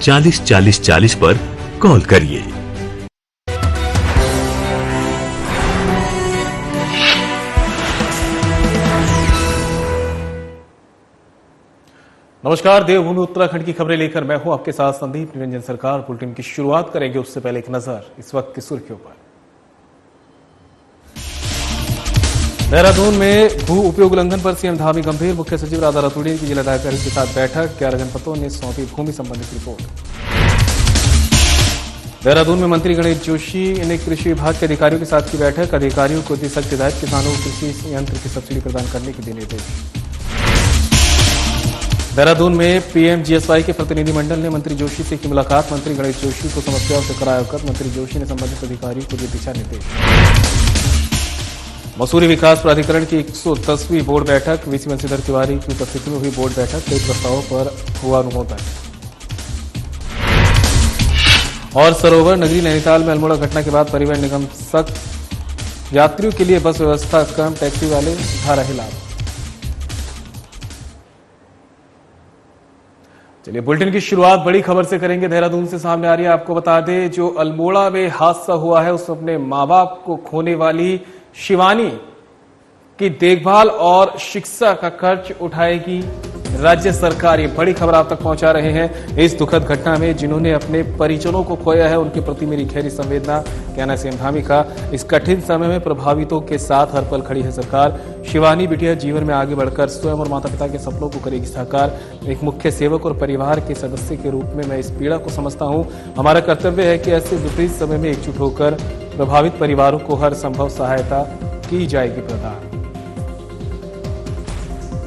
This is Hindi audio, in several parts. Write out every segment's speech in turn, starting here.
404040 पर कॉल करिए। नमस्कार, देवभूमि उत्तराखंड की खबरें लेकर मैं हूं आपके साथ संदीप निरंजन सरकार। बुलेटिन की शुरुआत करेंगे उससे पहले एक नजर इस वक्त की सुर्खियों पर। देहरादून में भू उपयोग उल्लंघन पर सीएम धामी गंभीर, मुख्य सचिव राधा रतूड़ी की जिलाधिकारी के साथ बैठक, 11 जनपदों ने सौंपी भूमि संबंधित रिपोर्ट। देहरादून में मंत्री गणेश जोशी ने कृषि विभाग के अधिकारियों के साथ की बैठक, अधिकारियों को दी सख्त हिदायत, किसानों को कृषि यंत्र की सब्सिडी प्रदान करने के दिए निर्देश। देहरादून में पीएमजीएसवाई के प्रतिनिधिमंडल ने मंत्री जोशी से की मुलाकात, मंत्री गणेश जोशी को समस्याओं से कराया अवगत, मंत्री जोशी ने संबंधित अधिकारियों को दिए दिशा निर्देश। मसूरी विकास प्राधिकरण की 110वीं बोर्ड बैठक, वीसी बंशीधर तिवारी की उपस्थिति में हुई बोर्ड बैठक, कई प्रस्तावों पर हुआ अनुमोदन। और सरोवर नगरी नैनीताल में अल्मोड़ा घटना के बाद परिवहन निगम सख्त, यात्रियों के लिए बस व्यवस्था कम, टैक्सी वाले उठा रहे लाभ। चलिए बुलेटिन की शुरुआत बड़ी खबर से करेंगे। देहरादून से सामने आ रही है। आपको बता दें, जो अल्मोड़ा में हादसा हुआ है उसमें अपने मां बाप को खोने वाली शिवानी की देखभाल और शिक्षा का खर्च उठाएगी राज्य सरकार। ये बड़ी खबर आप तक पहुंचा रहे हैं। इस दुखद घटना में जिन्होंने अपने परिजनों को खोया है उनके प्रति मेरी गहरी संवेदना, कहना सीएम धामी का। इस कठिन समय में प्रभावितों के साथ हर पल खड़ी है सरकार। शिवानी बिटिया जीवन में आगे बढ़कर स्वयं और माता पिता के सपनों को करेगी साकार। एक मुख्य सेवक और परिवार के सदस्य के रूप में मैं इस पीड़ा को समझता हूं। हमारा कर्तव्य है कि ऐसे विपरीत समय में एकजुट होकर प्रभावित परिवारों को हर संभव सहायता की जाएगी प्रदान।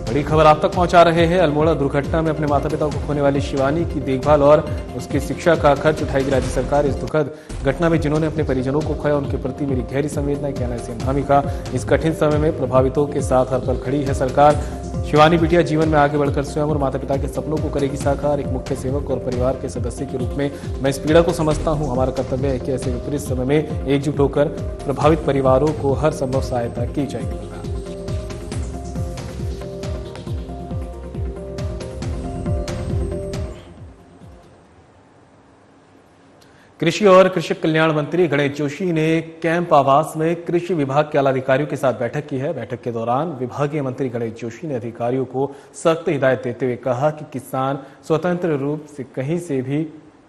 बड़ी खबर आप तक पहुंचा रहे हैं। अल्मोड़ा दुर्घटना में अपने माता पिता को खोने वाली शिवानी की देखभाल और उसकी शिक्षा का खर्च उठाएगी राज्य सरकार। इस दुखद घटना में जिन्होंने अपने परिजनों को खोया उनके प्रति मेरी गहरी संवेदना, कहना है सीएम धामी का। इस कठिन समय में प्रभावितों के साथ हर पल खड़ी है सरकार। शिवानी बिटिया जीवन में आगे बढ़कर स्वयं और माता पिता के सपनों को करेगी साकार। एक मुख्य सेवक और परिवार के सदस्य के रूप में मैं इस पीड़ा को समझता हूं। हमारा कर्तव्य है कि ऐसे विपरीत समय में एकजुट होकर प्रभावित परिवारों को हर संभव सहायता की जाएगी। कृषि और कृषक कल्याण मंत्री गणेश जोशी ने कैंप आवास में कृषि विभाग के आला अधिकारियों के साथ बैठक की है। बैठक के दौरान विभागीय मंत्री गणेश जोशी ने अधिकारियों को सख्त हिदायत देते हुए कहा कि किसान स्वतंत्र रूप से कहीं से भी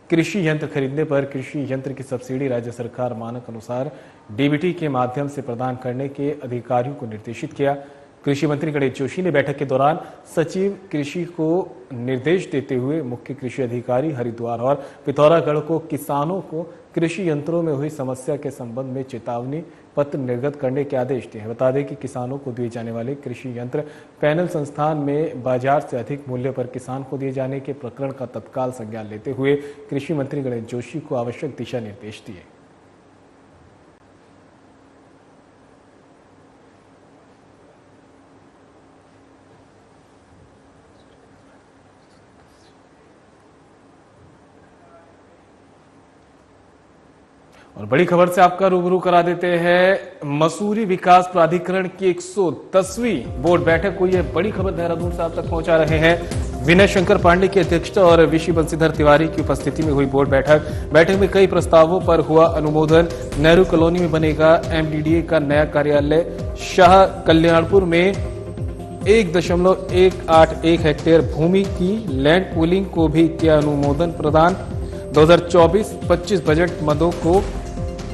कृषि यंत्र खरीदने पर कृषि यंत्र की सब्सिडी राज्य सरकार मानक अनुसार डीबीटी के माध्यम से प्रदान करने के अधिकारियों को निर्देशित किया। कृषि मंत्री गणेश जोशी ने बैठक के दौरान सचिव कृषि को निर्देश देते हुए मुख्य कृषि अधिकारी हरिद्वार और पिथौरागढ़ को किसानों को कृषि यंत्रों में हुई समस्या के संबंध में चेतावनी पत्र निर्गत करने के आदेश दिए हैं। बता दें कि किसानों को दिए जाने वाले कृषि यंत्र पैनल संस्थान में बाजार से अधिक मूल्य पर किसान को दिए जाने के प्रकरण का तत्काल संज्ञान लेते हुए कृषि मंत्री गणेश जोशी को आवश्यक दिशा निर्देश दिए। और बड़ी खबर से आपका रूबरू करा देते हैं। मसूरी विकास प्राधिकरण की 110वीं बोर्ड बैठक हुई है। बड़ी खबर देहरादून से आप तक पहुंचा रहे हैं। विनय शंकर पांडे की अध्यक्षता और वीसी बंशीधर तिवारी की उपस्थिति में हुई बोर्ड बैठक में कई प्रस्तावों पर हुआ अनुमोदन। नेहरू कॉलोनी में बनेगा एमडीडीए का नया कार्यालय। शाह कल्याणपुर में 1.181 हेक्टेयर भूमि की लैंड पूलिंग को भी किया अनुमोदन प्रदान। 2024-25 बजट मदों को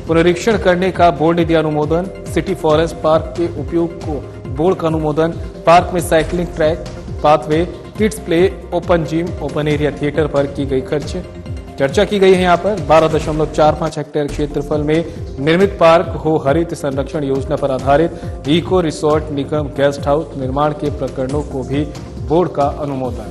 पुनरीक्षण करने का बोर्ड ने दिया अनुमोदन। सिटी फॉरेस्ट पार्क के उपयोग को बोर्ड का अनुमोदन। पार्क में cycling track, pathway, kids play, open gym, open area theatre पर की गई खर्च चर्चा की गई है। यहाँ पर 12.45 हेक्टेयर क्षेत्रफल में निर्मित पार्क हो हरित संरक्षण योजना पर आधारित। इको रिसोर्ट निगम गेस्ट हाउस निर्माण के प्रकरणों को भी बोर्ड का अनुमोदन।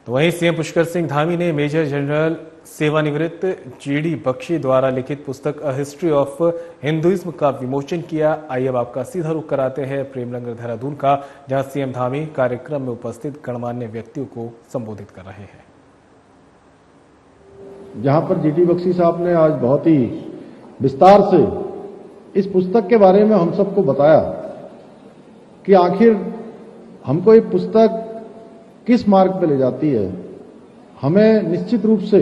तो वहीं सीएम पुष्कर सिंह धामी ने मेजर जनरल सेवानिवृत्त जीडी बख्शी द्वारा लिखित पुस्तक अ हिस्ट्री ऑफ हिंदुइज्म का विमोचन किया। आइए अब आपका सीधा रुख कराते हैं प्रेमनगर देहरादून का, जहां सीएम धामी कार्यक्रम में उपस्थित गणमान्य व्यक्तियों को संबोधित कर रहे हैं। जहां पर जीडी बख्शी साहब ने आज बहुत ही विस्तार से इस पुस्तक के बारे में हम सबको बताया कि आखिर हमको ये पुस्तक किस मार्ग पे ले जाती है। हमें निश्चित रूप से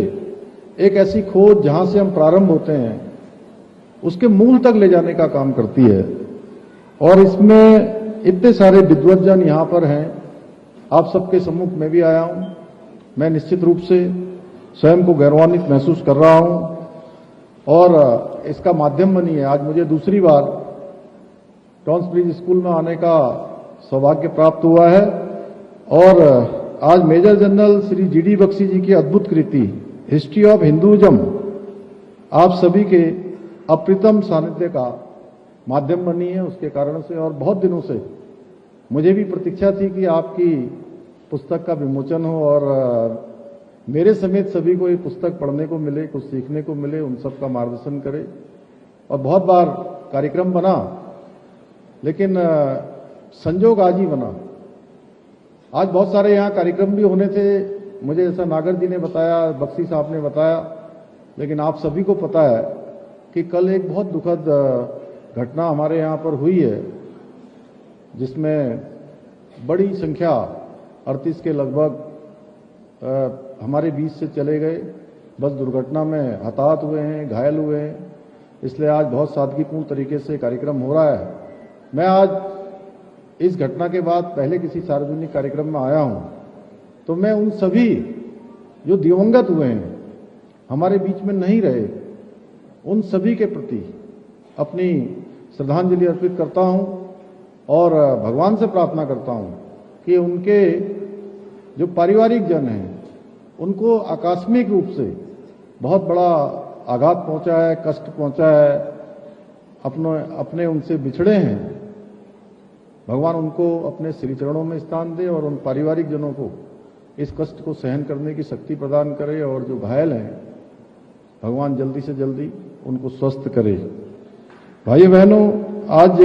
एक ऐसी खोज जहां से हम प्रारंभ होते हैं उसके मूल तक ले जाने का काम करती है। और इसमें इतने सारे विद्वज्जन यहां पर हैं, आप सबके सम्मुख में भी आया हूं। मैं निश्चित रूप से स्वयं को गौरवान्वित महसूस कर रहा हूं और इसका माध्यम बनी है। आज मुझे दूसरी बार टॉन्सब्रिज स्कूल में आने का सौभाग्य प्राप्त हुआ है और आज major general Shri GD Bakshi ji की अद्भुत कृति हिस्ट्री ऑफ हिंदुइज्म आप सभी के अप्रतिम सानिध्य का माध्यम बनी है। उसके कारण से और बहुत दिनों से मुझे भी प्रतीक्षा थी कि आपकी पुस्तक का विमोचन हो और मेरे समेत सभी को ये पुस्तक पढ़ने को मिले, कुछ सीखने को मिले, उन सब का मार्गदर्शन करे। और बहुत बार कार्यक्रम बना, लेकिन संजोग आज ही बना। आज बहुत सारे यहाँ कार्यक्रम भी होने थे, मुझे जैसा नागर जी ने बताया, बख्शी साहब ने बताया, लेकिन आप सभी को पता है कि कल एक बहुत दुखद घटना हमारे यहाँ पर हुई है, जिसमें बड़ी संख्या 38 के लगभग हमारे बीच से चले गए। बस दुर्घटना में हताहत हुए हैं, घायल हुए हैं। इसलिए आज बहुत सादगीपूर्ण तरीके से कार्यक्रम हो रहा है। मैं आज इस घटना के बाद पहले किसी सार्वजनिक कार्यक्रम में आया हूं, तो मैं उन सभी जो दिवंगत हुए हैं, हमारे बीच में नहीं रहे, उन सभी के प्रति अपनी श्रद्धांजलि अर्पित करता हूं और भगवान से प्रार्थना करता हूं कि उनके जो पारिवारिक जन हैं उनको आकस्मिक रूप से बहुत बड़ा आघात पहुंचा है, कष्ट पहुंचा है, अपने उनसे बिछड़े हैं। भगवान उनको अपने श्री चरणों में स्थान दे और उन पारिवारिक जनों को इस कष्ट को सहन करने की शक्ति प्रदान करे और जो घायल हैं भगवान जल्दी से जल्दी उनको स्वस्थ करे। भाइयों बहनों, आज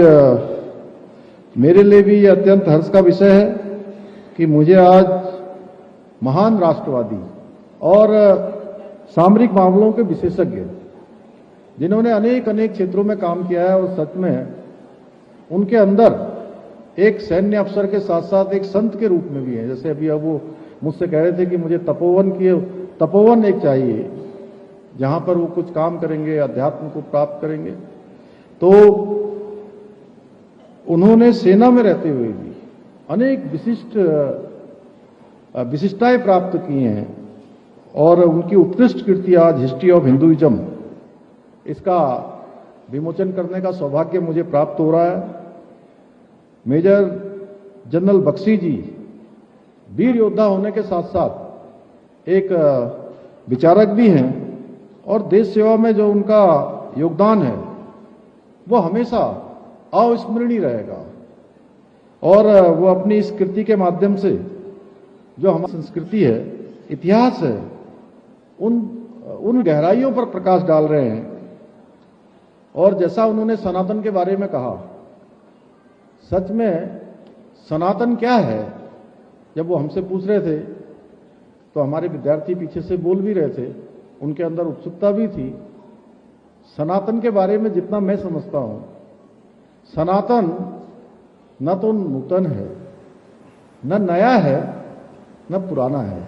मेरे लिए भी यह अत्यंत हर्ष का विषय है कि मुझे आज महान राष्ट्रवादी और सामरिक मामलों के विशेषज्ञ, जिन्होंने अनेक क्षेत्रों में काम किया है और सच में उनके अंदर एक सैन्य अफसर के साथ साथ एक संत के रूप में भी है। जैसे अभी अब वो मुझसे कह रहे थे कि मुझे तपोवन एक चाहिए जहां पर वो कुछ काम करेंगे, अध्यात्म को प्राप्त करेंगे। तो उन्होंने सेना में रहते हुए भी अनेक विशिष्टताएं प्राप्त की हैं और उनकी उत्कृष्ट कृति आज हिस्ट्री ऑफ हिंदुइज्म, इसका विमोचन करने का सौभाग्य मुझे प्राप्त हो रहा है। मेजर जनरल बख्शी जी वीर योद्धा होने के साथ साथ एक विचारक भी हैं और देश सेवा में जो उनका योगदान है वो हमेशा अविस्मरणीय रहेगा। और वो अपनी इस कृति के माध्यम से जो हमारी संस्कृति है, इतिहास है, उन गहराइयों पर प्रकाश डाल रहे हैं। और जैसा उन्होंने सनातन के बारे में कहा, सच में सनातन क्या है, जब वो हमसे पूछ रहे थे तो हमारे विद्यार्थी पीछे से बोल भी रहे थे, उनके अंदर उत्सुकता भी थी। सनातन के बारे में जितना मैं समझता हूं, सनातन न तो नूतन है, न नया है, न पुराना है।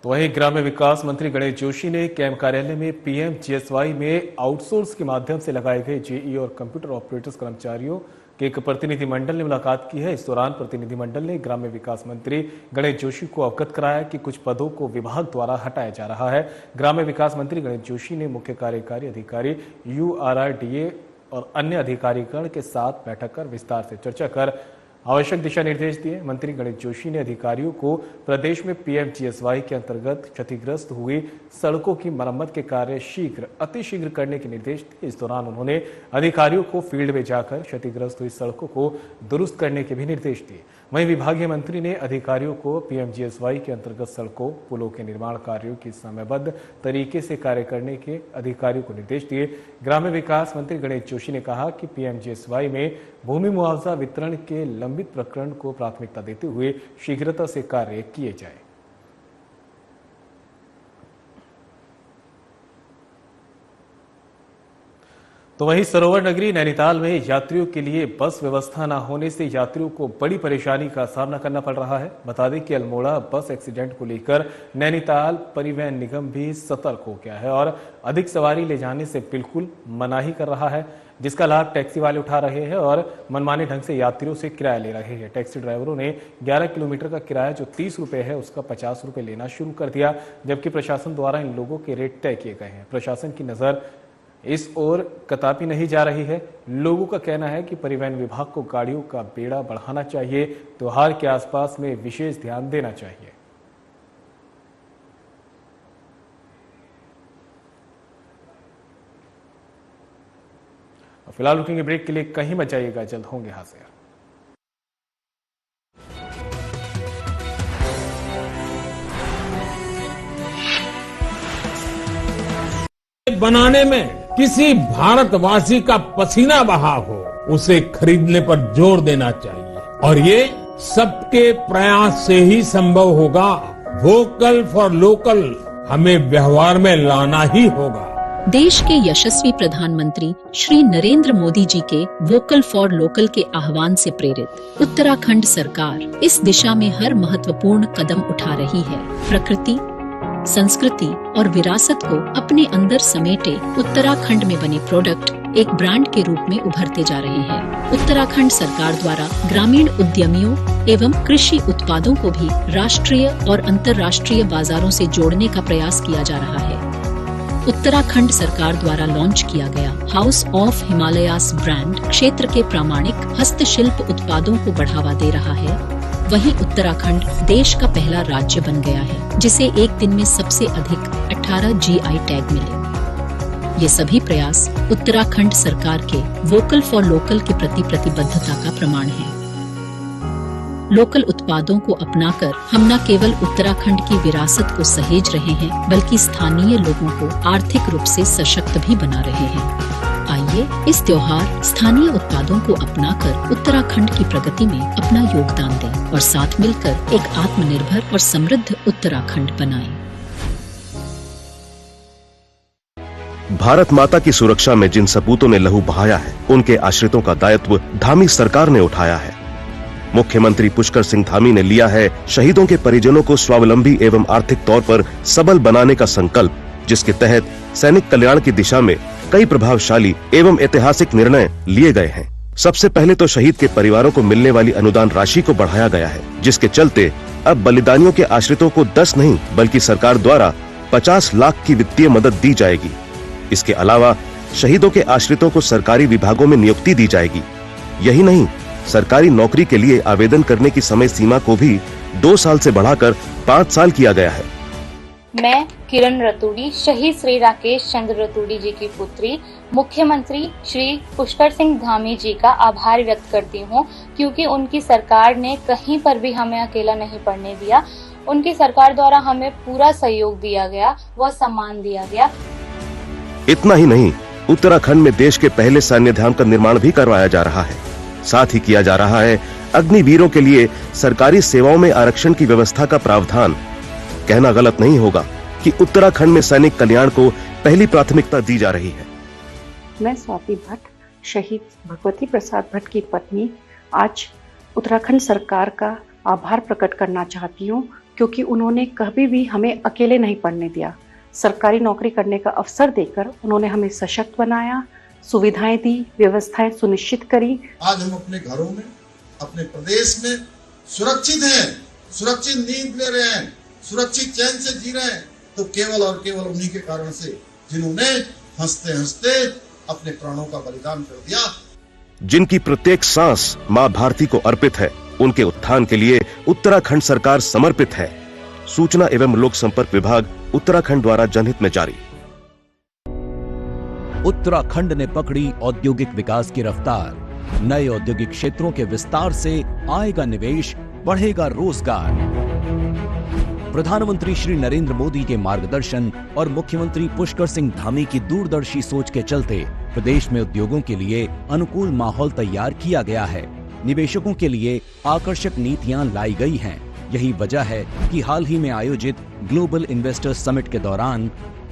तो वहीं ग्राम्य विकास मंत्री गणेश जोशी ने कैंप कार्यालय में पीएमजीएसवाई में आउटसोर्स के माध्यम से लगाए गए जेई और कंप्यूटर ऑपरेटर्स कर्मचारियों के एक प्रतिनिधिमंडल ने मुलाकात की है। इस दौरान प्रतिनिधिमंडल ने ग्राम्य विकास मंत्री गणेश जोशी को अवगत कराया कि कुछ पदों को विभाग द्वारा हटाया जा रहा है। ग्राम्य विकास मंत्री गणेश जोशी ने मुख्य कार्यकारी अधिकारी URRDA और अन्य अधिकारीगण के साथ बैठक कर विस्तार से चर्चा कर आवश्यक दिशा निर्देश दिए। मंत्री गणेश जोशी ने अधिकारियों को प्रदेश में पीएमजीएसवाई के अंतर्गत क्षतिग्रस्त हुई सड़कों की मरम्मत के कार्य अतिशीघ्र करने के निर्देश दिए। इस दौरान उन्होंने अधिकारियों को फील्ड में जाकर क्षतिग्रस्त हुई सड़कों को दुरुस्त करने के भी निर्देश दिए। वहीं विभागीय मंत्री ने अधिकारियों को पीएमजीएसवाई के अंतर्गत सड़कों, पुलों के निर्माण कार्यों की समयबद्ध तरीके से कार्य करने के अधिकारियों को निर्देश दिए। ग्राम्य विकास मंत्री गणेश जोशी ने कहा कि पीएमजीएसवाई में भूमि मुआवजा वितरण के लंबित प्रकरण को प्राथमिकता देते हुए शीघ्रता से कार्य किए जाए। तो वहीं सरोवर नगरी नैनीताल में यात्रियों के लिए बस व्यवस्था न होने से यात्रियों को बड़ी परेशानी का सामना करना पड़ रहा है। बता दें कि अल्मोड़ा बस एक्सीडेंट को लेकर नैनीताल परिवहन निगम भी सतर्क हो गया है और अधिक सवारी ले जाने से बिल्कुल मनाही कर रहा है, जिसका लाभ टैक्सी वाले उठा रहे हैं और मनमाने ढंग से यात्रियों से किराया ले रहे हैं। टैक्सी ड्राइवरों ने 11 किलोमीटर का किराया जो 30 रुपए है उसका 50 रुपए लेना शुरू कर दिया, जबकि प्रशासन द्वारा इन लोगों के रेट तय किए गए हैं। प्रशासन की नजर इस ओर कतरापी नहीं जा रही है। लोगों का कहना है कि परिवहन विभाग को गाड़ियों का बेड़ा बढ़ाना चाहिए, त्योहार के आसपास में विशेष ध्यान देना चाहिए। फिलहाल रुकेंगे ब्रेक के लिए, कहीं मत जाइएगा, जल्द होंगे हाजिर। बनाने में किसी भारतवासी का पसीना बहा हो, उसे खरीदने पर जोर देना चाहिए और ये सबके प्रयास से ही संभव होगा। वोकल फॉर लोकल हमें व्यवहार में लाना ही होगा। देश के यशस्वी प्रधानमंत्री श्री नरेंद्र मोदी जी के वोकल फॉर लोकल के आह्वान से प्रेरित उत्तराखंड सरकार इस दिशा में हर महत्वपूर्ण कदम उठा रही है। प्रकृति, संस्कृति और विरासत को अपने अंदर समेटे उत्तराखंड में बने प्रोडक्ट एक ब्रांड के रूप में उभरते जा रहे हैं। उत्तराखंड सरकार द्वारा ग्रामीण उद्यमियों एवं कृषि उत्पादों को भी राष्ट्रीय और अंतर्राष्ट्रीय बाजारों से जोड़ने का प्रयास किया जा रहा है। उत्तराखंड सरकार द्वारा लॉन्च किया गया हाउस ऑफ हिमालयास ब्रांड क्षेत्र के प्रामाणिक हस्तशिल्प उत्पादों को बढ़ावा दे रहा है। वहीं उत्तराखंड देश का पहला राज्य बन गया है जिसे एक दिन में सबसे अधिक 18 GI टैग मिले। ये सभी प्रयास उत्तराखंड सरकार के वोकल फॉर लोकल के प्रति प्रतिबद्धता का प्रमाण है। लोकल उत्पादों को अपनाकर हम न केवल उत्तराखंड की विरासत को सहेज रहे हैं, बल्कि स्थानीय लोगों को आर्थिक रूप से सशक्त भी बना रहे हैं। आइए इस त्योहार स्थानीय उत्पादों को अपनाकर उत्तराखंड की प्रगति में अपना योगदान दें और साथ मिलकर एक आत्मनिर्भर और समृद्ध उत्तराखंड बनाएं। भारत माता की सुरक्षा में जिन सपूतों ने लहू बहाया है, उनके आश्रितों का दायित्व धामी सरकार ने उठाया है। मुख्यमंत्री पुष्कर सिंह धामी ने लिया है शहीदों के परिजनों को स्वावलंबी एवं आर्थिक तौर पर सबल बनाने का संकल्प, जिसके तहत सैनिक कल्याण की दिशा में कई प्रभावशाली एवं ऐतिहासिक निर्णय लिए गए हैं। सबसे पहले तो शहीद के परिवारों को मिलने वाली अनुदान राशि को बढ़ाया गया है, जिसके चलते अब बलिदानियों के आश्रितों को 10 नहीं बल्कि सरकार द्वारा 50 लाख की वित्तीय मदद दी जाएगी। इसके अलावा शहीदों के आश्रितों को सरकारी विभागों में नियुक्ति दी जाएगी। यही नहीं, सरकारी नौकरी के लिए आवेदन करने की समय सीमा को भी 2 साल से बढ़ाकर 5 साल किया गया है। मैं किरण रतूड़ी, शहीद श्री राकेश चंद्र रतूड़ी जी की पुत्री, मुख्यमंत्री श्री पुष्कर सिंह धामी जी का आभार व्यक्त करती हूँ, क्योंकि उनकी सरकार ने कहीं पर भी हमें अकेला नहीं पड़ने दिया। उनकी सरकार द्वारा हमें पूरा सहयोग दिया गया, वह सम्मान दिया गया। इतना ही नहीं, उत्तराखंड में देश के पहले सैन्य धाम का निर्माण भी करवाया जा रहा है। साथ ही किया जा रहा है अग्निवीरों के लिए सरकारी सेवाओं में आरक्षण की व्यवस्था का प्रावधान। कहना गलत नहीं होगा कि उत्तराखंड में सैनिक कल्याण को पहली प्राथमिकता दी जा रही है। मैं स्वाति भट्ट, शहीद भगवती प्रसाद भट्ट की पत्नी, आज उत्तराखंड सरकार का आभार प्रकट करना चाहती हूँ, क्योंकि उन्होंने कभी भी हमें अकेले नहीं पड़ने दिया। सरकारी नौकरी करने का अवसर देकर उन्होंने हमें सशक्त बनाया, सुविधाएं दी, व्यवस्थाएं सुनिश्चित करी। आज हम अपने घरों में, अपने प्रदेश में सुरक्षित हैं, सुरक्षित नींद ले रहे हैं, सुरक्षित चैन से जी रहे हैं, तो केवल और केवल उन्हीं के कारण से, जिन्होंने हंसते हंसते अपने प्राणों का बलिदान कर दिया। जिनकी प्रत्येक सांस मां भारती को अर्पित है, उनके उत्थान के लिए उत्तराखंड सरकार समर्पित है। सूचना एवं लोक संपर्क विभाग उत्तराखंड द्वारा जनहित में जारी। उत्तराखंड ने पकड़ी औद्योगिक विकास की रफ्तार। नए औद्योगिक क्षेत्रों के विस्तार से आएगा निवेश, बढ़ेगा रोजगार। प्रधानमंत्री श्री नरेंद्र मोदी के मार्गदर्शन और मुख्यमंत्री पुष्कर सिंह धामी की दूरदर्शी सोच के चलते प्रदेश में उद्योगों के लिए अनुकूल माहौल तैयार किया गया है। निवेशकों के लिए आकर्षक नीतियां लाई गई हैं। यही वजह है कि हाल ही में आयोजित ग्लोबल इन्वेस्टर्स समिट के दौरान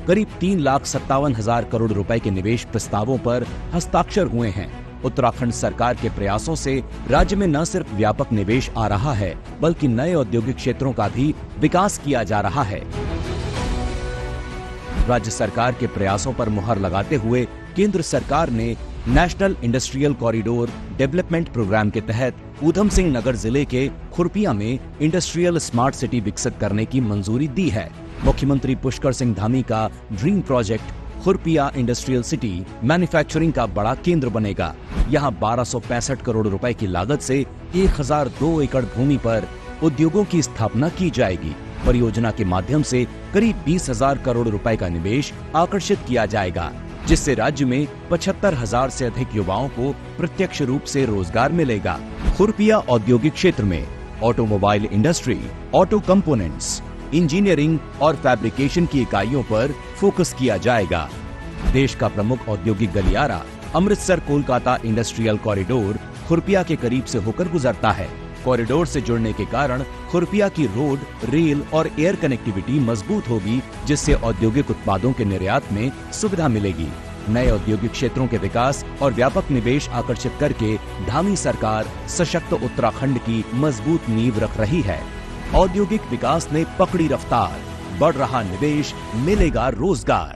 करीब 3,57,000 करोड़ रुपए के निवेश प्रस्तावों पर हस्ताक्षर हुए हैं। उत्तराखंड सरकार के प्रयासों से राज्य में न सिर्फ व्यापक निवेश आ रहा है, बल्कि नए औद्योगिक क्षेत्रों का भी विकास किया जा रहा है। राज्य सरकार के प्रयासों पर मुहर लगाते हुए केंद्र सरकार ने national industrial corridor development programme के तहत ऊधम सिंह नगर जिले के खुरपिया में इंडस्ट्रियल स्मार्ट सिटी विकसित करने की मंजूरी दी है। मुख्यमंत्री पुष्कर सिंह धामी का dream project Khurpia industrial city manufacturing का बड़ा केंद्र बनेगा। यहाँ 1265 करोड़ रुपए की लागत से 1002 एकड़ भूमि पर उद्योगों की स्थापना की जाएगी। परियोजना के माध्यम से करीब 20,000 करोड़ रुपए का निवेश आकर्षित किया जाएगा, जिससे राज्य में 75,000 से अधिक युवाओं को प्रत्यक्ष रूप से रोजगार मिलेगा। खुरपिया औद्योगिक क्षेत्र में automobile industry, auto components, engineering और फैब्रिकेशन की इकाइयों पर फोकस किया जाएगा। देश का प्रमुख औद्योगिक गलियारा अमृतसर कोलकाता इंडस्ट्रियल कॉरिडोर खुरपिया के करीब से होकर गुजरता है। कॉरिडोर से जुड़ने के कारण खुरपिया की रोड, रेल और एयर कनेक्टिविटी मजबूत होगी, जिससे औद्योगिक उत्पादों के निर्यात में सुविधा मिलेगी। नए औद्योगिक क्षेत्रों के विकास और व्यापक निवेश आकर्षित करके धामी सरकार सशक्त उत्तराखंड की मजबूत नींव रख रही है। औद्योगिक विकास ने पकड़ी रफ्तार, बढ़ रहा निवेश, मिलेगा रोजगार।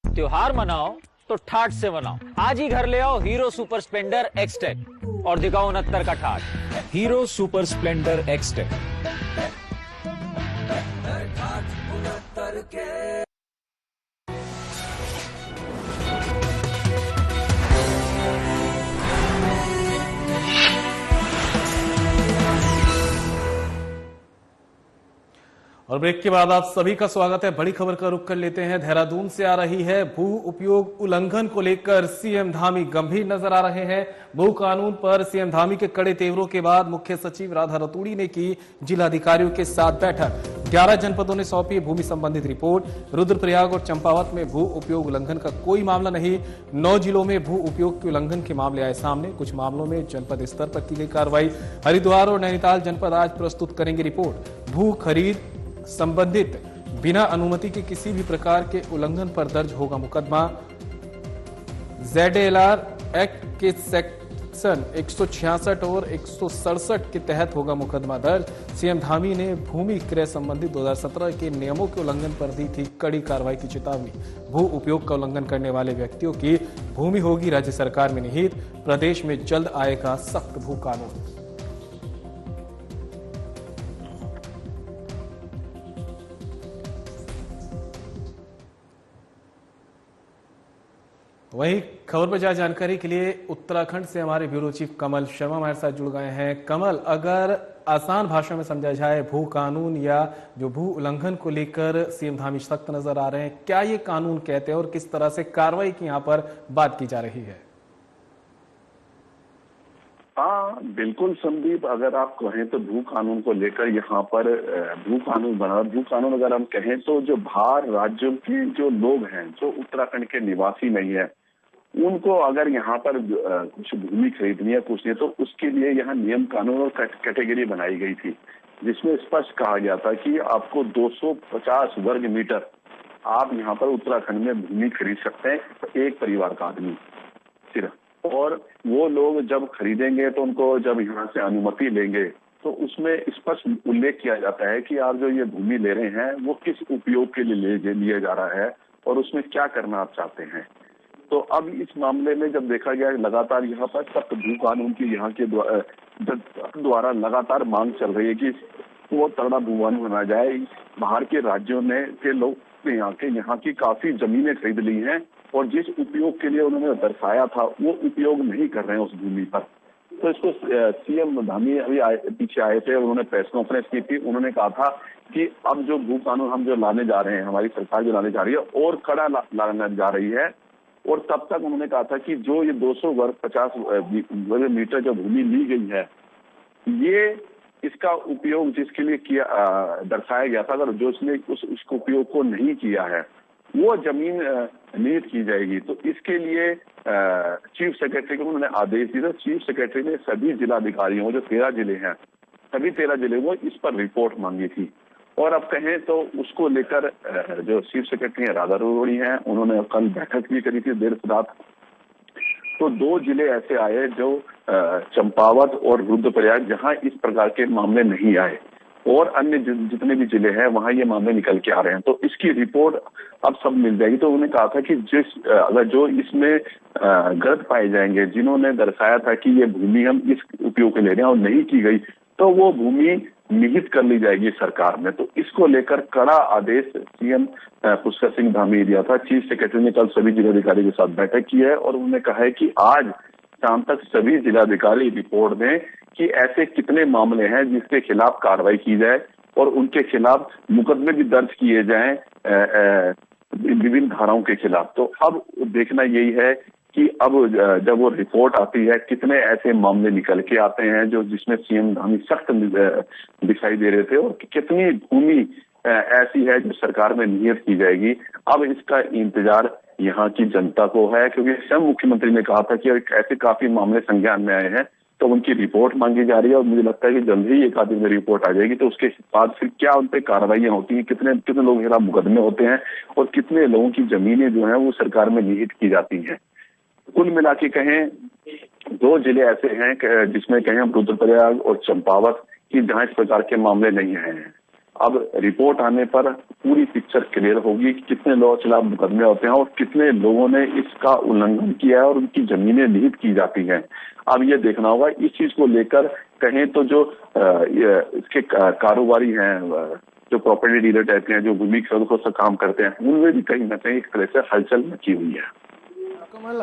त्योहार मनाओ तो ठाठ से मनाओ। आज ही घर ले आओ हीरो सुपर स्प्लेंडर एक्सटेक और दिखाओ 69 का ठाठ। Hero super Splendor XTEC. और ब्रेक के बाद आप सभी का स्वागत है। बड़ी खबर का रुख कर लेते हैं। देहरादून से आ रही है। भू उपयोग उल्लंघन को लेकर सीएम धामी गंभीर नजर आ रहे हैं। भू कानून पर सीएम धामी के कड़े तेवरों के बाद मुख्य सचिव राधा रतूड़ी ने की जिलाधिकारियों के साथ बैठक। 11 जनपदों ने सौंपी भूमि संबंधित रिपोर्ट। रुद्रप्रयाग और चंपावत में भू उपयोग उल्लंघन का कोई मामला नहीं। 9 जिलों में भू उपयोग के उल्लंघन के मामले आए सामने। कुछ मामलों में जनपद स्तर पर की गई कार्रवाई। हरिद्वार और नैनीताल जनपद आज प्रस्तुत करेंगे रिपोर्ट। भू खरीद संबंधित बिना अनुमति के किसी भी प्रकार के उल्लंघन पर दर्ज होगा मुकदमा। ZLR एक्ट के सेक्शन 166 और 167 के तहत होगा मुकदमा दर्ज। सीएम धामी ने भूमि क्रय संबंधी 2017 के नियमों के उल्लंघन पर दी थी कड़ी कार्रवाई की चेतावनी। भू उपयोग का उल्लंघन करने वाले व्यक्तियों की भूमि होगी राज्य सरकार में निहित। प्रदेश में जल्द आएगा सख्त भू कानून। वहीं खबर पर ज्यादा जानकारी के लिए उत्तराखंड से हमारे ब्यूरो चीफ कमल शर्मा हमारे साथ जुड़ गए हैं। कमल, अगर आसान भाषा में समझा जाए भू कानून या जो भू उल्लंघन को लेकर सीएम धामी सख्त नजर आ रहे हैं, क्या ये कानून कहते हैं और किस तरह से कार्रवाई की यहाँ पर बात की जा रही है? हाँ बिल्कुल संदीप, अगर आप कहें तो भू कानून को लेकर यहाँ पर भू कानून बना। भू कानून अगर हम कहें तो जो बाहर राज्यों के जो लोग हैं, जो उत्तराखंड के निवासी नहीं है, उनको अगर यहाँ पर कुछ भूमि खरीदनी है, कुछ नहीं, तो उसके लिए यहाँ नियम कानून और कैटेगरी बनाई गई थी, जिसमें स्पष्ट कहा गया था कि आपको 250 वर्ग मीटर आप यहाँ पर उत्तराखंड में भूमि खरीद सकते हैं, एक परिवार का आदमी सिर्फ। और वो लोग जब खरीदेंगे तो उनको जब यहाँ से अनुमति लेंगे तो उसमें स्पष्ट उल्लेख किया जाता है कि आप जो ये भूमि ले रहे हैं वो किस उपयोग के लिए लिया जा रहा है और उसमें क्या करना आप चाहते हैं। तो अब इस मामले में जब देखा गया लगातार यहाँ पर सख्त भू कानून की यहाँ के द्वारा लगातार मांग चल रही है कि वो तगड़ा भू कानून बना जाए। बाहर के राज्यों में के लोग यहाँ की काफी जमीनें खरीद ली हैं और जिस उपयोग के लिए उन्होंने दर्शाया था वो उपयोग नहीं कर रहे हैं उस भूमि पर। तो इसको सीएम धामी अभी पीछे आए थे, उन्होंने प्रेस कॉन्फ्रेंस की थी। उन्होंने कहा था कि अब जो भू कानून हम जो लाने जा रहे हैं, हमारी सरकार जो लाने जा रही है और कड़ा लाने जा रही है। और तब तक उन्होंने कहा था कि जो ये 200 वर्ग 50 वर्ग मीटर जो भूमि ली गई है, ये इसका उपयोग जिसके लिए किया दर्शाया गया था, अगर जो उसने उसको उपयोग को नहीं किया है वो जमीन नियत की जाएगी। तो इसके लिए चीफ सेक्रेटरी को उन्होंने आदेश दिया था। चीफ सेक्रेटरी ने सभी जिलाधिकारियों, जो 13 जिले हैं, सभी 13 जिले को इस पर रिपोर्ट मांगी थी और अब कहें तो उसको लेकर जो चीफ सेक्रेटरी हैं राधा अरोड़ी हैं, उन्होंने कल बैठक भी करी थी देर रात। तो 2 जिले ऐसे आए जो चंपावत और रुद्रप्रयाग, जहां इस प्रकार के मामले नहीं आए, और अन्य जितने भी जिले हैं वहां ये मामले निकल के आ रहे हैं। तो इसकी रिपोर्ट अब सब मिल जाएगी। तो उन्होंने कहा था कि अगर जो इसमें गलत पाए जाएंगे, जिन्होंने दर्शाया था कि ये भूमि हम इस उपयोग के ले रहे हैं और नहीं की गई, तो वो भूमि निहित कर ली जाएगी सरकार में। तो इसको लेकर कड़ा आदेश सीएम पुष्कर सिंह धामी ने दिया था। चीफ सेक्रेटरी ने कल सभी जिलाधिकारी के साथ बैठक की है और उन्होंने कहा है कि आज शाम तक सभी जिलाधिकारी रिपोर्ट दें कि ऐसे कितने मामले हैं जिसके खिलाफ कार्रवाई की जाए और उनके खिलाफ मुकदमे भी दर्ज किए जाएं विभिन्न धाराओं के खिलाफ। तो अब देखना यही है कि अब जब वो रिपोर्ट आती है कितने ऐसे मामले निकल के आते हैं जो जिसमें सीएम धामी सख्त दिखाई दे रहे थे, और कितनी भूमि ऐसी है जो सरकार में नियत की जाएगी। अब इसका इंतजार यहाँ की जनता को है, क्योंकि स्वयं मुख्यमंत्री ने कहा था कि ऐसे काफी मामले संज्ञान में आए हैं, तो उनकी रिपोर्ट मांगी जा रही है और मुझे लगता है कि जल्द ही एक आधे में रिपोर्ट आ जाएगी। तो उसके बाद फिर क्या उन पर कार्रवाइयां होती हैं, कितने लोगों के खिलाफ मुकदमे होते हैं और कितने लोगों की जमीनें जो है वो सरकार में निहित की जाती हैं। कुल मिला के कहें 2 जिले ऐसे हैं जिसमें कहें हम रुद्रप्रयाग और चंपावत की जहां इस प्रकार के मामले नहीं आए हैं। अब रिपोर्ट आने पर पूरी पिक्चर क्लियर होगी कि कितने लोगों के खिलाफ मुकदमे होते हैं और कितने लोगों ने इसका उल्लंघन किया है और उनकी जमीनें निहित की जाती हैं। अब ये देखना होगा। इस चीज को लेकर कहें तो जो इसके कारोबारी हैं, जो प्रॉपर्टी डीलर टाइप के हैं, जो भूमि खरीद से काम करते हैं, उनमें भी कहीं ना कहीं एक तरह से हलचल मची हुई है। कमल,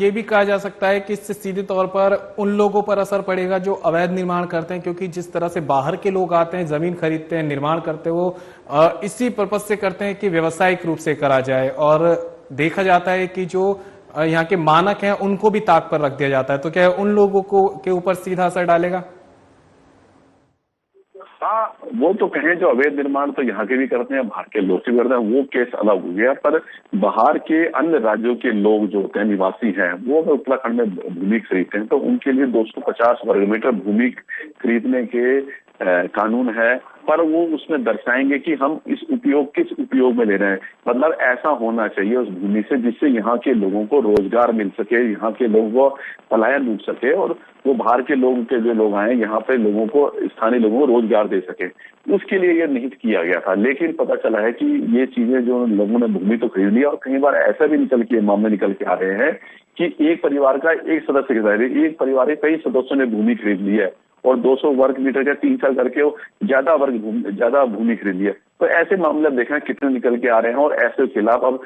ये भी कहा जा सकता है कि इससे सीधे तौर पर उन लोगों पर असर पड़ेगा जो अवैध निर्माण करते हैं, क्योंकि जिस तरह से बाहर के लोग आते हैं, जमीन खरीदते हैं, निर्माण करते हैं, वो इसी पर्पज से करते हैं कि व्यवसायिक रूप से करा जाए, और देखा जाता है कि जो यहाँ के मानक हैं उनको भी ताक पर रख दिया जाता है। तो क्या उन लोगों को के ऊपर सीधा असर डालेगा? हाँ, वो तो कहें जो अवैध निर्माण तो यहाँ के भी करते हैं, बाहर के लोग भी करते हैं, वो केस अलग हो गया। पर बाहर के अन्य राज्यों के लोग जो होते हैं, निवासी हैं, वो अगर उत्तराखंड में भूमि खरीदते हैं तो उनके लिए 250 वर्ग मीटर भूमि खरीदने के कानून है, पर वो उसमें दर्शाएंगे कि हम किस उपयोग में ले रहे हैं। मतलब ऐसा होना चाहिए उस भूमि से जिससे यहाँ के लोगों को रोजगार मिल सके, यहाँ के लोगों को पलायन रुक सके और वो बाहर के लोग के जो लोग आए यहाँ पे लोगों को, स्थानीय लोगों को रोजगार दे सके। उसके लिए ये निहित किया गया था। लेकिन पता चला है कि ये चीजें जो लोगों ने भूमि तो खरीद लिया, और कई बार ऐसा भी मामले निकल के आ रहे हैं कि एक परिवार का एक सदस्य के साथ एक परिवार के कई सदस्यों ने भूमि खरीद ली है और 200 वर्ग मीटर का 3 करके ज्यादा भूमि खरीद लिया। तो ऐसे मामले देखना कितने निकल के आ रहे हैं, और ऐसे के खिलाफ अब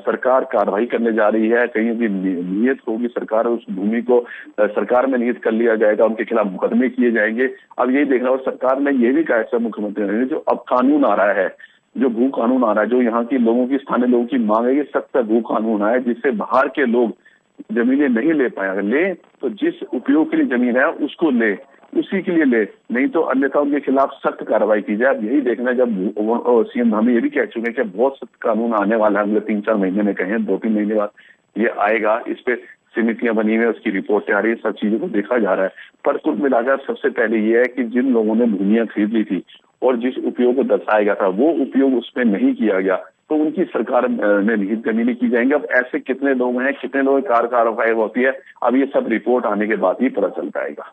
सरकार कार्रवाई करने जा रही है। कहीं भी नियत होगी सरकार, उस भूमि को सरकार में नियत कर लिया जाएगा, उनके खिलाफ मुकदमे किए जाएंगे। अब यही देखना, और सरकार ने यह भी कहा मुख्यमंत्री ने, जो अब कानून आ रहा है, जो भू कानून आ रहा है, जो यहाँ की लोगों की, स्थानीय लोगों की मांग है, ये सख्त भू कानून आया जिससे बाहर के लोग जमीनें नहीं ले पाए। अगर ले तो जिस उपयोग के लिए जमीन है उसको ले, उसी के लिए ले, नहीं तो अन्यथा उनके खिलाफ सख्त कार्रवाई की जाए। अब यही देखना, जब सीएम धामी ये भी कह चुके हैं कि बहुत सख्त कानून आने वाला है अगले 3-4 महीने में, कहें 2-3 महीने बाद ये आएगा। इस पे समितियां बनी हुई है, उसकी रिपोर्टें आ रही है, सब चीजों को देखा जा रहा है। पर कुल मिलाकर सबसे पहले ये है कि जिन लोगों ने भूमियां खरीद ली थी और जिस उपयोग को दर्शाया गया था वो उपयोग उसमें नहीं किया गया, तो उनकी सरकार में निहित जमीनें की जाएंगी। अब ऐसे कितने लोग हैं, कितने लोग कार्रवाई होती है, अब ये सब रिपोर्ट आने के बाद ही पता चल पाएगा।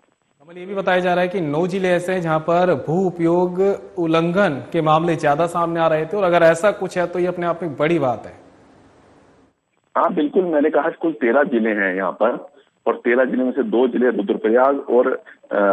ये भी बताया जा रहा है कि 9 जिले ऐसे हैं जहां पर भू उपयोग उल्लंघन के मामले ज्यादा सामने आ रहे थे, और अगर ऐसा कुछ है तो ये अपने आप में बड़ी बात है। हाँ बिल्कुल, मैंने कहा कुल 13 जिले हैं यहाँ पर, और 13 जिले में से 2 जिले रुद्रप्रयाग और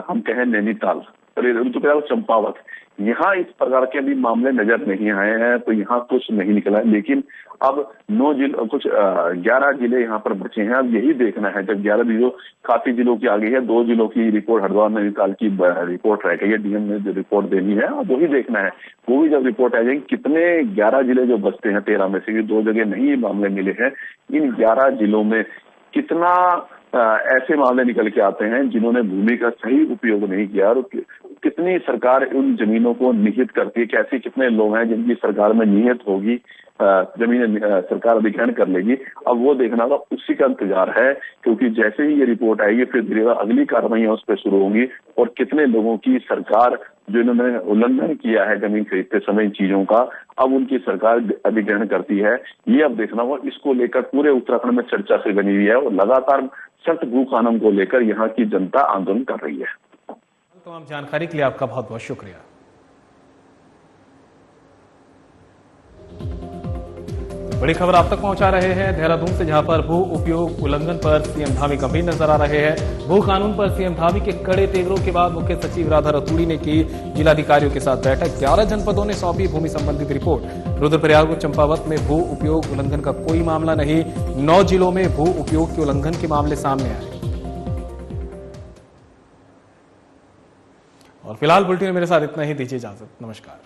हम कहें नैनीताल, रुद्रप्रयाग और चंपावत, यहाँ इस प्रकार के अभी मामले नजर नहीं आए हैं, तो यहाँ कुछ नहीं निकला है। लेकिन अब 9 जिले, कुछ 11 जिले यहाँ पर बचे हैं। अब यही देखना है, जब 11 जिलों, काफी जिलों की आ गई है, 2 जिलों की रिपोर्ट, हरिद्वार नैनीताल की रिपोर्ट रह गई है, डीएम ने जो रिपोर्ट देनी है, अब वही देखना है। वो भी जब रिपोर्ट आ जाएगी, कितने 11 जिले जो बचते हैं, 13 में से 2 जगह नहीं मामले मिले हैं, इन 11 जिलों में कितना ऐसे मामले निकल के आते हैं जिन्होंने भूमि का सही उपयोग नहीं किया और किस कितनी सरकार उन जमीनों को निहित करती है, कैसे कितने लोग हैं जिनकी सरकार में निहित होगी, जमीन सरकार अधिग्रहण कर लेगी। अब वो देखना होगा, उसी का इंतजार है, क्योंकि जैसे ही ये रिपोर्ट आएगी फिर धीरे अगली कार्रवाइयां उस पर शुरू होंगी और कितने लोगों की सरकार जो इन्होंने उल्लंघन किया है जमीन खरीदते समय इन चीजों का, अब उनकी सरकार अधिग्रहण करती है, ये अब देखना होगा। इसको लेकर पूरे उत्तराखंड में चर्चा से बनी हुई है और लगातार सख्त भू कानून को लेकर यहाँ की जनता आंदोलन कर रही है। तमाम जानकारी के लिए आपका बहुत बहुत शुक्रिया। बड़ी खबर आप तक पहुंचा रहे हैं देहरादून से, जहां पर भू उपयोग उल्लंघन पर सीएम धामी गंभीर नजर आ रहे हैं। भू कानून पर सीएम धामी के कड़े तेवरों के बाद मुख्य सचिव राधा रतूड़ी ने की जिलाधिकारियों के साथ बैठक। 11 जनपदों ने सौंपी भूमि संबंधित रिपोर्ट। रुद्रप्रयाग और चंपावत में भू उपयोग उल्लंघन का कोई मामला नहीं, 9 जिलों में भू उपयोग के उल्लंघन के मामले सामने आए। और फिलहाल बुलेटिन में मेरे साथ इतना ही, दीजिए इजाजत, नमस्कार।